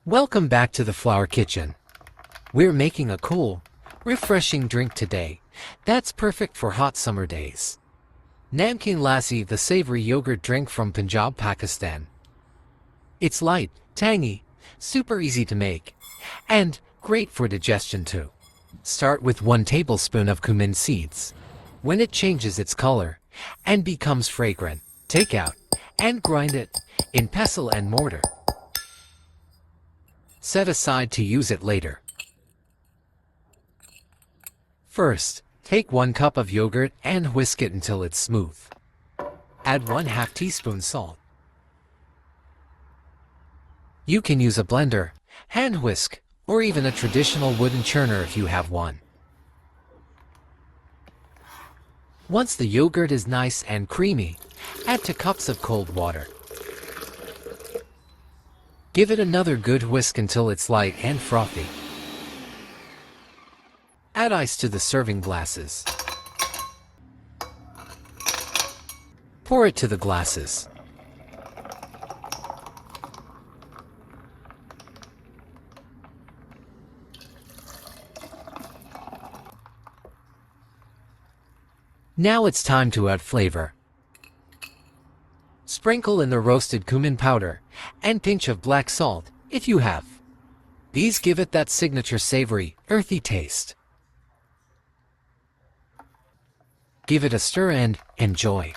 Welcome back to the Flower Kitchen. We're making a cool, refreshing drink today that's perfect for hot summer days. Namkeen Lassi, the savory yogurt drink from Punjab, Pakistan. It's light, tangy, super easy to make, and great for digestion too. Start with 1 tablespoon of cumin seeds. When it changes its color and becomes fragrant, take out and grind it in pestle and mortar. Set aside to use it later. First, take 1 cup of yogurt and whisk it until it's smooth. Add 1/2 teaspoon salt. You can use a blender, hand whisk, or even a traditional wooden churner if you have one. Once the yogurt is nice and creamy, add 2 cups of cold water. Give it another good whisk until it's light and frothy. Add ice to the serving glasses. Pour it to the glasses. Now it's time to add flavor. Sprinkle in the roasted cumin powder and pinch of black salt if you have. These give it that signature savory, earthy taste. Give it a stir and enjoy.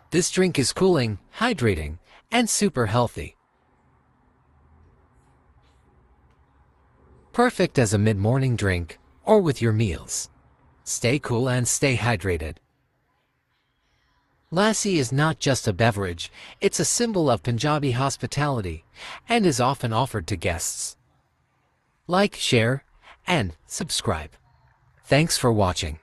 This drink is cooling, hydrating, and super healthy. Perfect as a mid-morning drink or with your meals. Stay cool and stay hydrated. Lassi is not just a beverage, it's a symbol of Punjabi hospitality and is often offered to guests. Like, share, and subscribe. Thanks for watching.